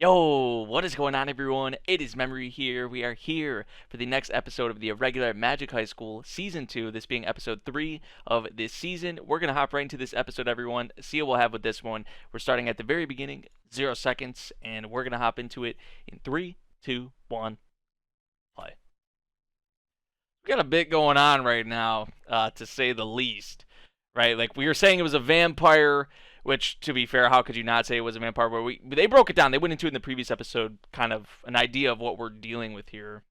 Yo, what is going on, everyone? It is Memory here. We are here for the next episode of the Irregular Magic High School Season 2, this being episode 3 of this season. We're going to hop right into this episode, everyone. See what we'll have with this one. We're starting at the very beginning, 0 seconds, and we're going to hop into it in 3, 2, 1, play. We got a bit going on right now, to say the least, right? Like, we were saying it was a vampire. Which, to be fair, how could you not say it was a vampire? But they broke it down. They went into it in the previous episode, kind of an idea of what we're dealing with here,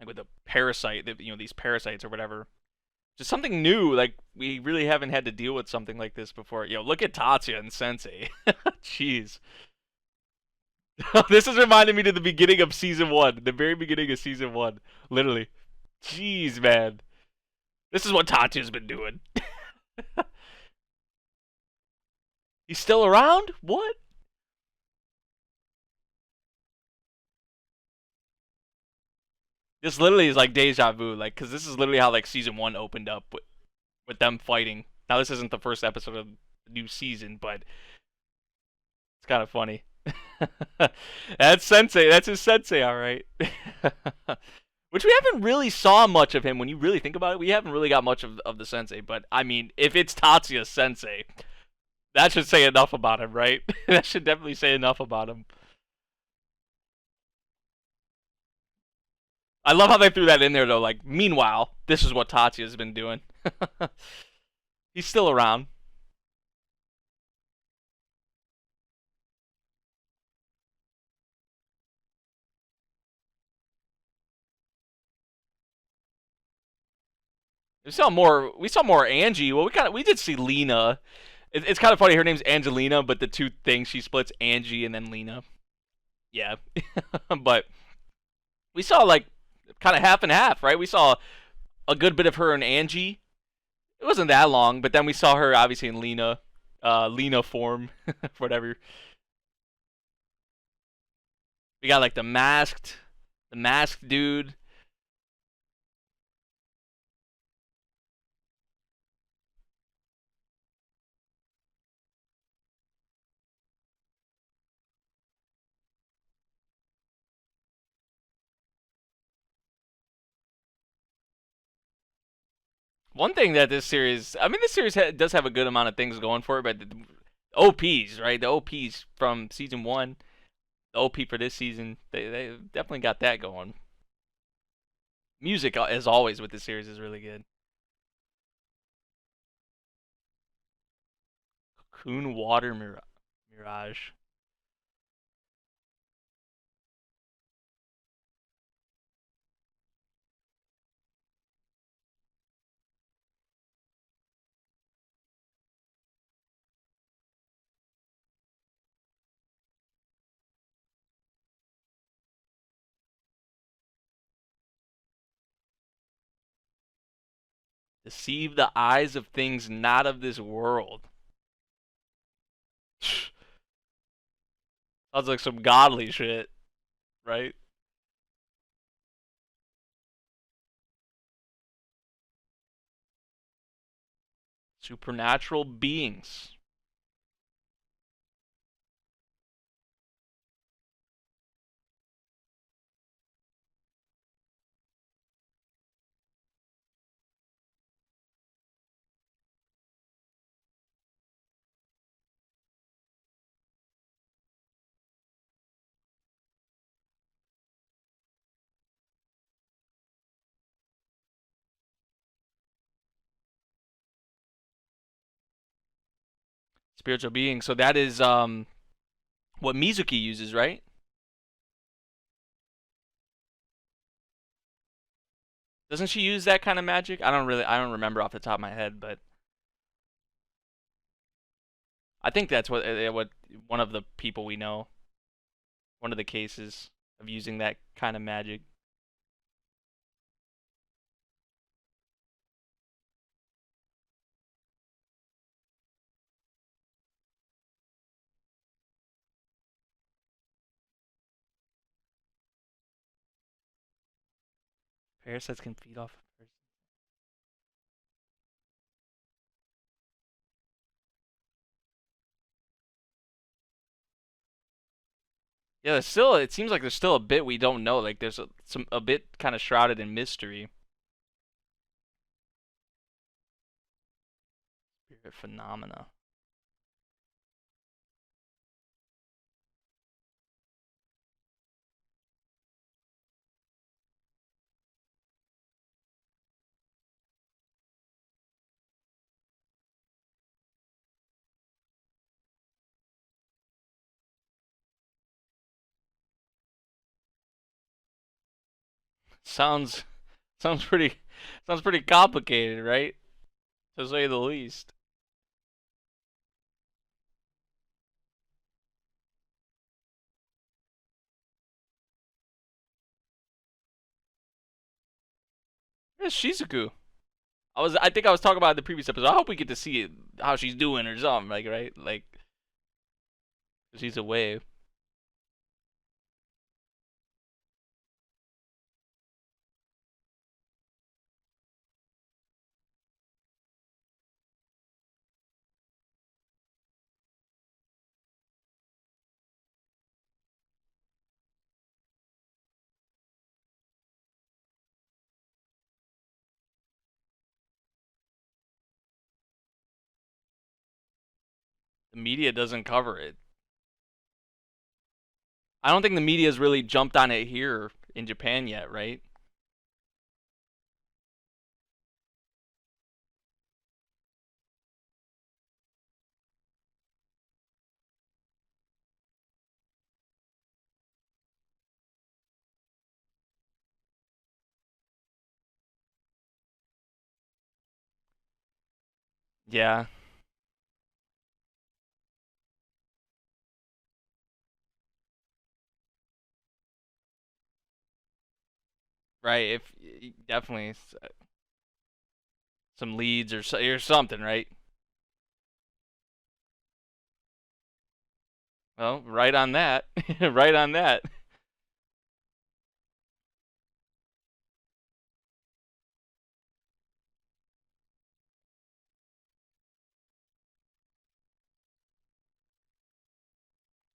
like with the parasite, these parasites or whatever. Just something new. Like, we really haven't had to deal with something like this before. Yo, look at Tatsuya and Sensei. Jeez. This is reminding me to the beginning of season 1, the very beginning of season 1, literally. Jeez, man. This is what Tatsuya's been doing. He's still around? What? This literally is like deja vu, like, because this is literally how like season 1 opened up with them fighting. Now this isn't the first episode of the new season, but it's kind of funny. That's Sensei. That's his Sensei, all right. Which we haven't really saw much of him when you really think about it. We haven't really got much of the Sensei, but I mean, if it's Tatsuya's Sensei, that should say enough about him, right? That should definitely say enough about him. I love how they threw that in there, though. Like, meanwhile, this is what Tatsuya's been doing. He's still around. We saw more. We saw more Angie. Well, we did see Lena. It's kind of funny. Her name's Angelina, but the two things she splits Angie and then Lena. Yeah, but we saw like kind of half and half, right? We saw a good bit of her and Angie. It wasn't that long, but then we saw her obviously in Lena, Lena form, whatever. We got like the masked dude. One thing that this series, I mean, this series does have a good amount of things going for it, but the OPs, right? The OPs from season 1, the OP for this season, they definitely got that going. Music, as always, with this series is really good. Cocoon Water Mirage. Deceive the eyes of things not of this world. Sounds like some godly shit, right? Supernatural beings. Spiritual beings. So that is what Mizuki uses, right? Doesn't she use that kind of magic? I don't remember off the top of my head, but I think that's what one of the people we know, one of the cases of using that kind of magic. Parasites can feed off a person. Yeah, there's still. It seems like there's still a bit we don't know. Like there's a bit kind of shrouded in mystery. Spirit phenomena. Sounds sounds pretty sounds pretty complicated, right? To say the least. Yeah, Shizuku. I think I was talking about in the previous episode. I hope we get to see how she's doing or something, like right, like she's away. The media doesn't cover it. I don't think the media's really jumped on it here in Japan yet, right? Yeah, right. If definitely some leads or something, right? Well, right on that, right on that.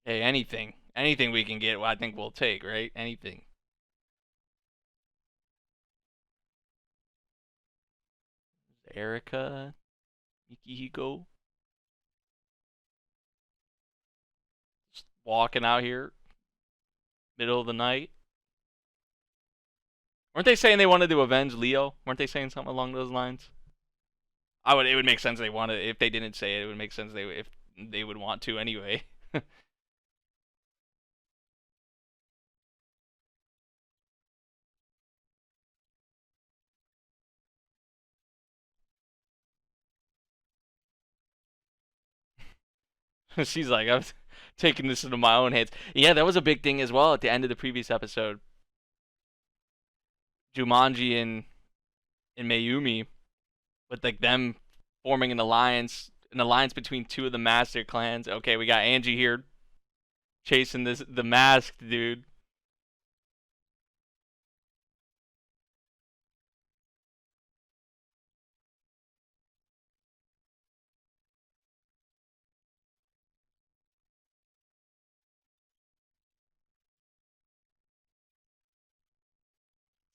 Hey, anything we can get, well, I think we'll take, right? Anything. Erica, Mikihiko, just walking out here, middle of the night. Weren't they saying they wanted to avenge Leo? Weren't they saying something along those lines? I would. It would make sense they wanted. If they didn't say it, it would make sense if they would want to anyway. She's like, I'm taking this into my own hands. Yeah, that was a big thing as well at the end of the previous episode. Jumanji and Mayumi, with like them forming an alliance between two of the master clans. Okay, we got Angie here chasing the masked dude.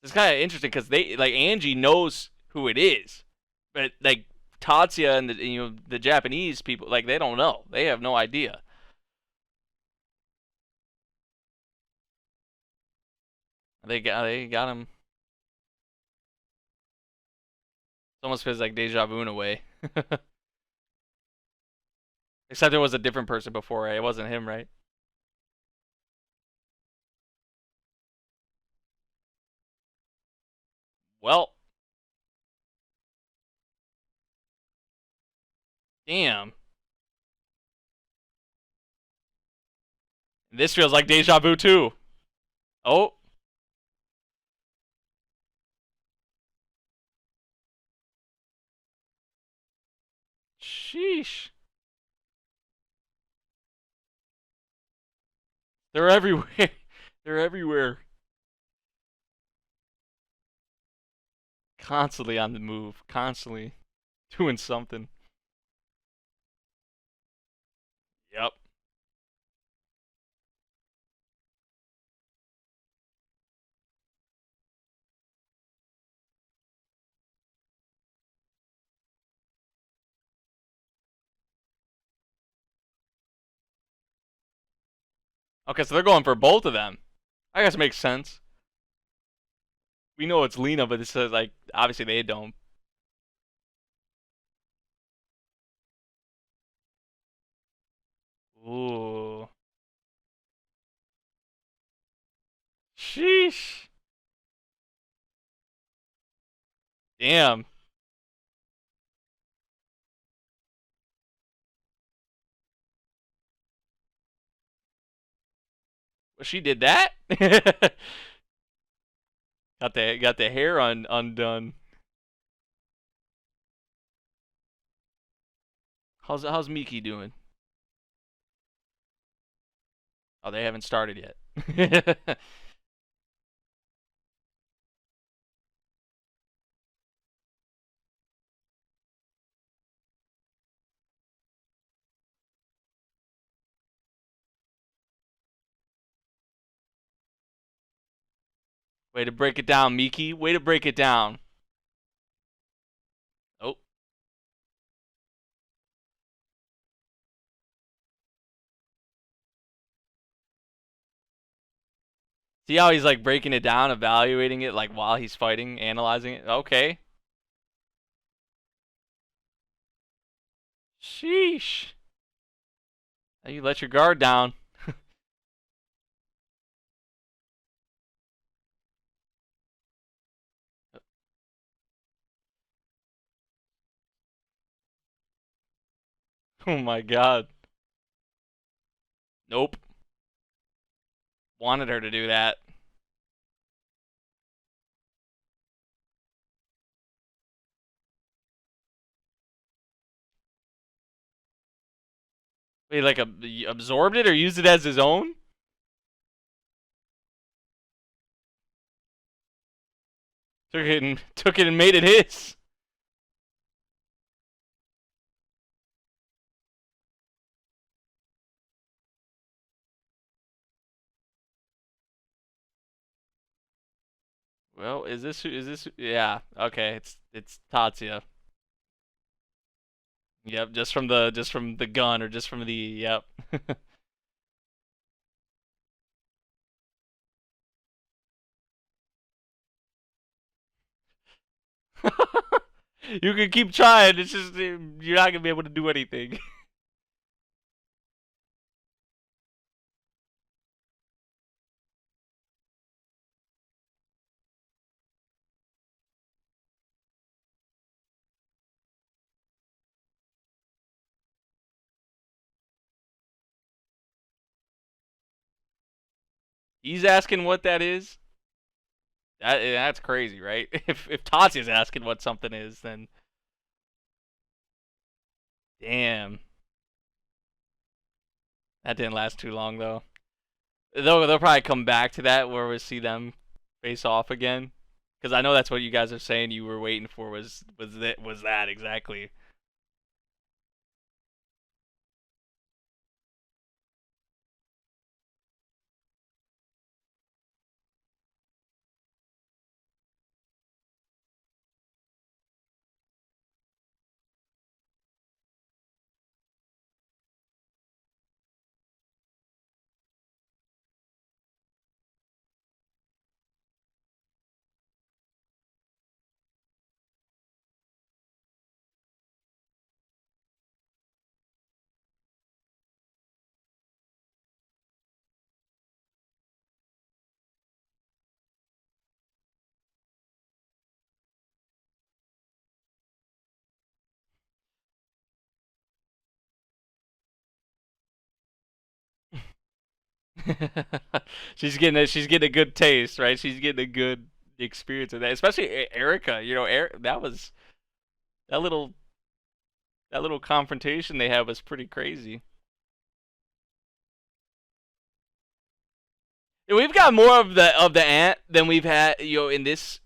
It's kind of interesting because they like Angie knows who it is, but like Tatsuya and the Japanese people like they don't know. They have no idea. They got him. It almost feels like deja vu in a way. Except it was a different person before, right? It wasn't him, right? Well, damn. This feels like deja vu too. Oh, sheesh. They're everywhere. They're everywhere. Constantly on the move. Constantly doing something. Yep. Okay, so they're going for both of them. I guess it makes sense. We know it's Lena, but it says like obviously they don't. Ooh. Sheesh. Damn. Well, she did that? got the hair undone. How's Miki doing? Oh, they haven't started yet. Way to break it down, Miki. Way to break it down. Oh. See how he's like breaking it down, evaluating it like while he's fighting, analyzing it? Okay. Sheesh. You let your guard down. Oh my god. Nope. Wanted her to do that. He like absorbed it or used it as his own? Took it and made it his. Well, is this yeah, okay, it's Tatsuya. Yep, just from the gun or just from the yep. You can keep trying, it's just you're not going to be able to do anything. He's asking what that is. That's crazy, right? If Tatsuya's asking what something is, then damn. That didn't last too long though. They'll probably come back to that where we see them face off again. Because I know that's what you guys are saying you were waiting for was that exactly. she's getting a good taste, right? She's getting a good experience of that, especially Erica. That was that little that little confrontation they had was pretty crazy. We've got more of the aunt than we've had, in this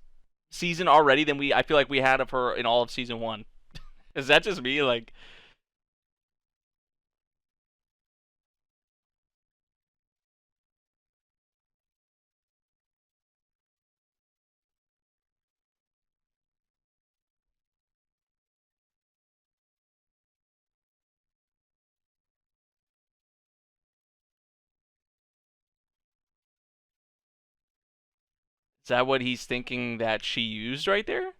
season already than I feel like we had of her in all of season one. Is that just me? Like, Is that what he's thinking that she used right there?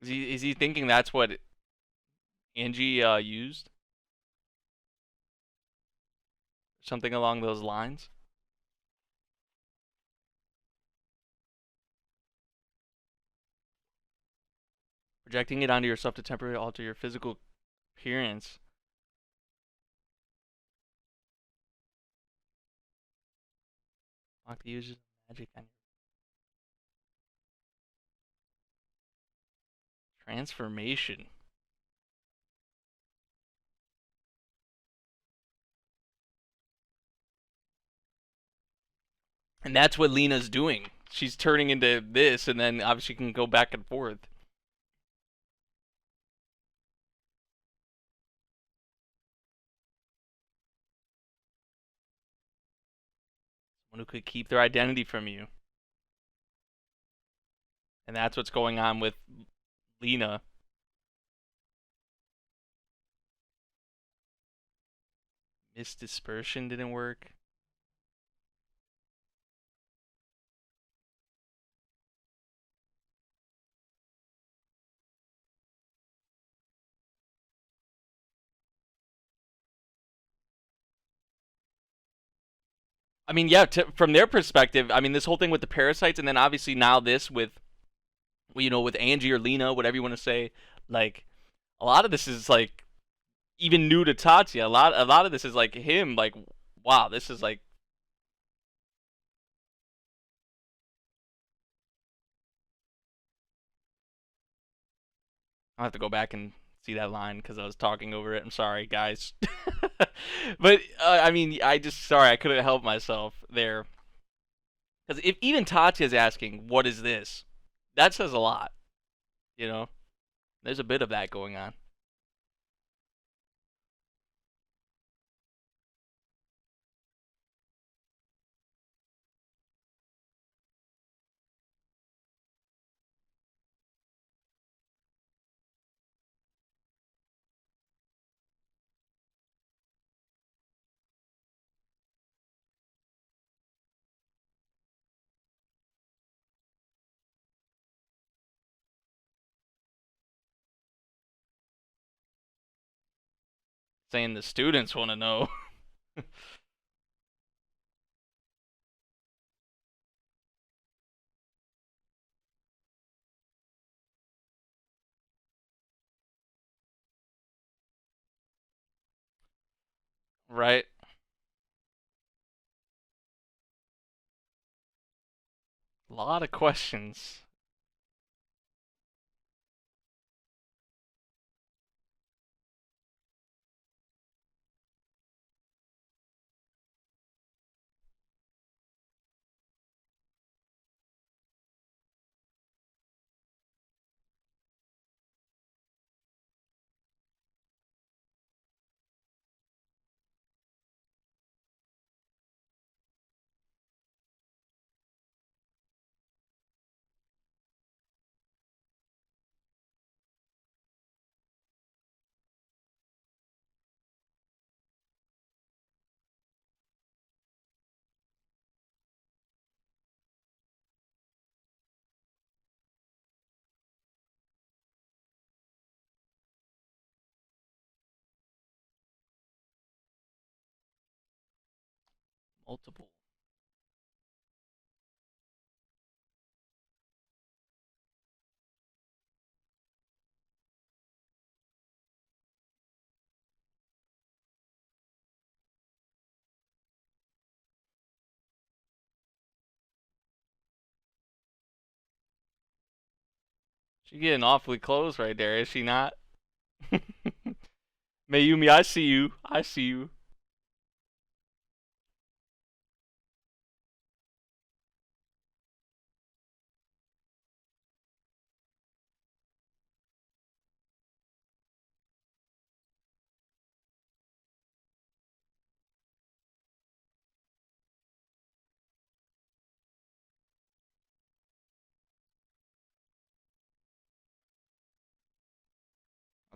Is he thinking that's what Angie used? Something along those lines? Projecting it onto yourself to temporarily alter your physical appearance. Lock the user's magic on transformation. And that's what Lena's doing. She's turning into this, and then obviously can go back and forth. Someone who could keep their identity from you. And that's what's going on with Lena. Mist dispersion didn't work. I mean, yeah, from their perspective, I mean, this whole thing with the parasites, and then obviously now this with, with Angie or Lena, whatever you want to say, like, a lot of this is like even new to Tatsuya. A lot of this is like him, like, wow, this is like. I'll have to go back and see that line because I was talking over it. I'm sorry, guys. But I mean, sorry, I couldn't help myself there. Because if even Tatsuya's asking, "What is this?" That says a lot. You know, there's a bit of that going on. Saying the students want to know. Right? A lot of questions. Multiple. She's getting awfully close right there, is she not? Mayumi, I see you. I see you.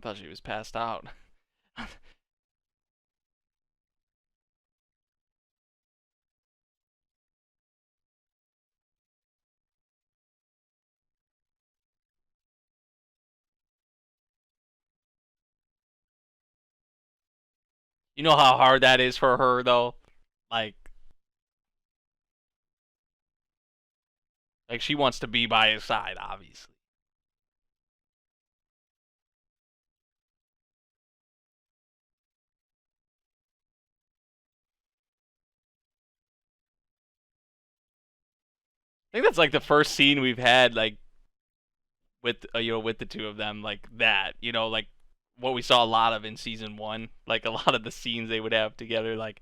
thought she was passed out. You know how hard that is for her, though? Like, she wants to be by his side, obviously. I think that's like the first scene we've had, like, with with the two of them, like that, like what we saw a lot of in season 1, like a lot of the scenes they would have together. Like,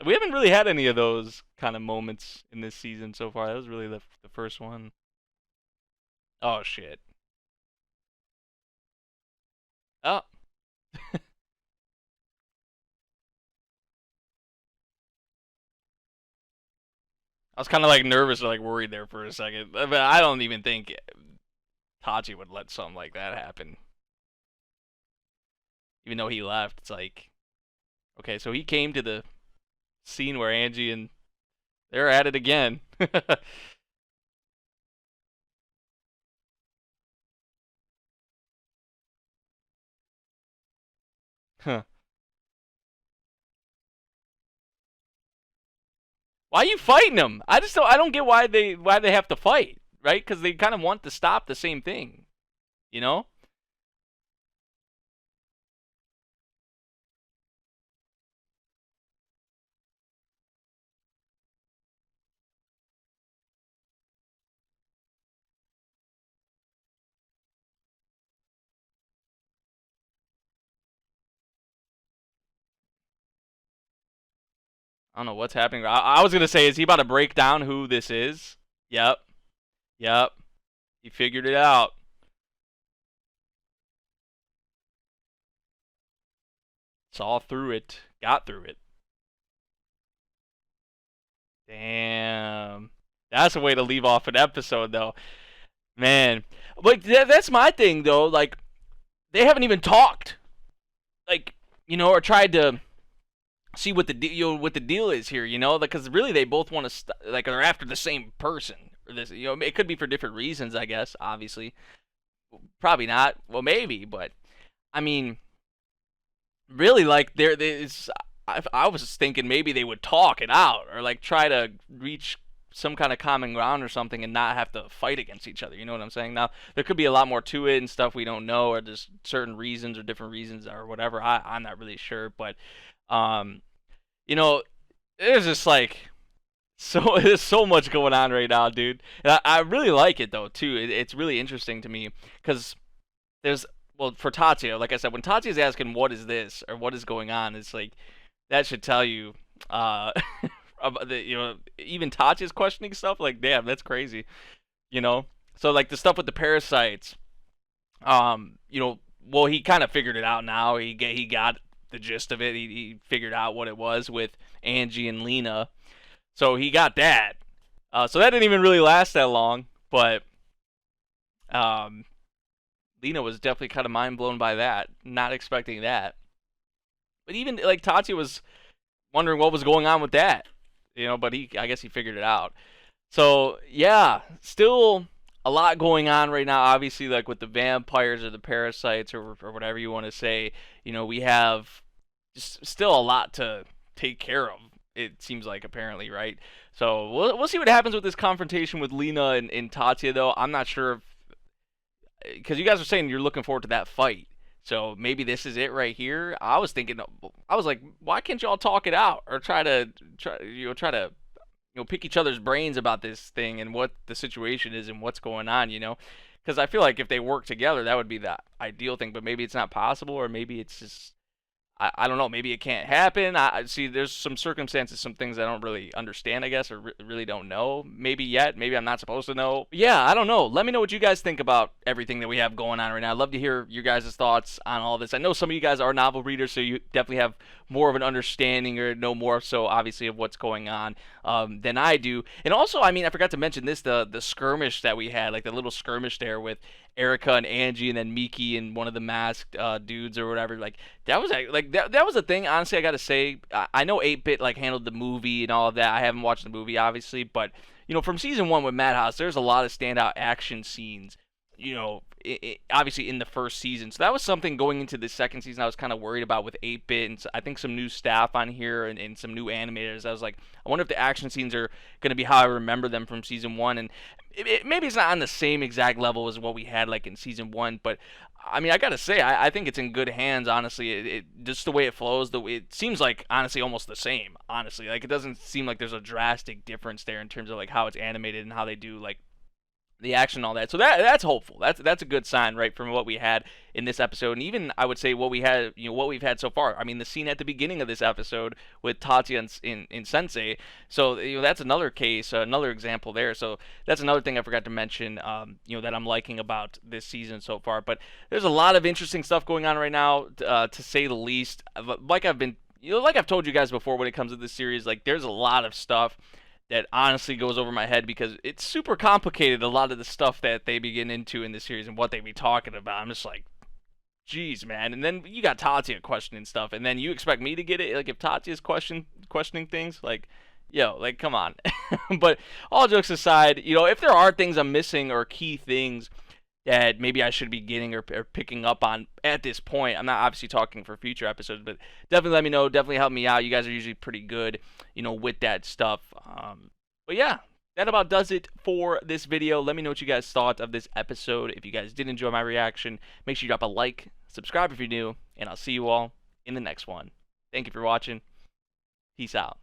we haven't really had any of those kind of moments in this season so far. That was really the first one. Oh shit. Oh. I was kind of like nervous or like worried there for a second, but I don't even think Tachi would let something like that happen. Even though he left, it's like, okay, so he came to the scene where Angie and they're at it again. Huh. Why are you fighting them? I don't get why they have to fight, right? Because they kind of want to stop the same thing, you know? I don't know what's happening. I was gonna say, is he about to break down who this is? Yep, yep. He figured it out. Saw through it. Got through it. Damn. That's a way to leave off an episode, though. Man. Like, that's my thing, though. Like, they haven't even talked. Like, or tried to see what the deal is here, because really they both want to like are after the same person. Or this, it could be for different reasons, I guess. Obviously, probably not. Well, maybe, but I mean, really, like I was thinking maybe they would talk it out or like try to reach some kind of common ground or something and not have to fight against each other. You know what I'm saying? Now there could be a lot more to it and stuff we don't know, or just certain reasons or different reasons or whatever. I'm not really sure, but um, there's just like there's so much going on right now, dude. And I really like it though too. It's really interesting to me because there's well for Tatsuya, like I said, when Tatsuya's asking what is this or what is going on, it's like that should tell you about even Tatsuya's questioning stuff. Like, damn, that's crazy. So like the stuff with the parasites, well, he kind of figured it out now. He got the gist of it. He figured out what it was with Angie and Lena. So he got that. So that didn't even really last that long, but Lena was definitely kind of mind blown by that, not expecting that. But even like Tatsuya was wondering what was going on with that, but I guess he figured it out. So yeah, still a lot going on right now. Obviously, like with the vampires or the parasites or whatever you want to say, we have just still a lot to take care of. It seems like apparently, right? So we'll see what happens with this confrontation with Lena and Tatsuya, though. I'm not sure if because you guys are saying you're looking forward to that fight. So maybe this is it right here. I was like, why can't y'all talk it out or try to pick each other's brains about this thing and what the situation is and what's going on, Because I feel like if they work together, that would be the ideal thing. But maybe it's not possible, or maybe it's just I don't know. Maybe it can't happen. I see. There's some circumstances, some things I don't really understand, I guess, or really don't know. Maybe yet. Maybe I'm not supposed to know. Yeah, I don't know. Let me know what you guys think about everything that we have going on right now. I'd love to hear your guys' thoughts on all this. I know some of you guys are novel readers, so you definitely have more of an understanding or know more so obviously of what's going on than I do. And also, I mean, I forgot to mention this, the skirmish that we had, like the little skirmish there with Erica and Angie and then Miki and one of the masked dudes or whatever. Like that was like that was a thing. Honestly, I gotta say, I know 8-Bit like handled the movie and all of that. I haven't watched the movie obviously, but you know, from season 1 with Madhouse, there's a lot of standout action scenes, you know, obviously in the first season. So that was something going into the second season I was kind of worried about with 8-Bit, and I think some new staff on here and some new animators. I was like, I wonder if the action scenes are going to be how I remember them from season 1. And maybe it's not on the same exact level as what we had like in season 1, but I mean, I gotta say, I think it's in good hands, honestly. It just the way it flows, it seems like, honestly, almost the same, honestly. Like, it doesn't seem like there's a drastic difference there in terms of, like, how it's animated and how they do, like, the action and all that. So that's hopeful. That's a good sign, right, from what we had in this episode. And even, I would say, what we had, you know, what we've had so far. I mean, the scene at the beginning of this episode with Tatsuya in Sensei. So, you know, that's another case, another example there. So that's another thing I forgot to mention, you know, that I'm liking about this season so far. But there's a lot of interesting stuff going on right now, to say the least. Like I've told you guys before when it comes to this series, like, there's a lot of stuff that honestly goes over my head because it's super complicated, a lot of the stuff that they begin into in this series and what they be talking about. I'm just like, geez, man. And then you got Tatsuya questioning stuff, and then you expect me to get it? Like, if Tatsuya's questioning things, like, yo, like, come on. But all jokes aside, you know, if there are things I'm missing or key things that maybe I should be getting or picking up on at this point, I'm not obviously talking for future episodes, but definitely let me know. Definitely help me out. You guys are usually pretty good, you know, with that stuff. But yeah, that about does it for this video. Let me know what you guys thought of this episode. If you guys did enjoy my reaction, make sure you drop a like, subscribe if you're new, and I'll see you all in the next one. Thank you for watching. Peace out.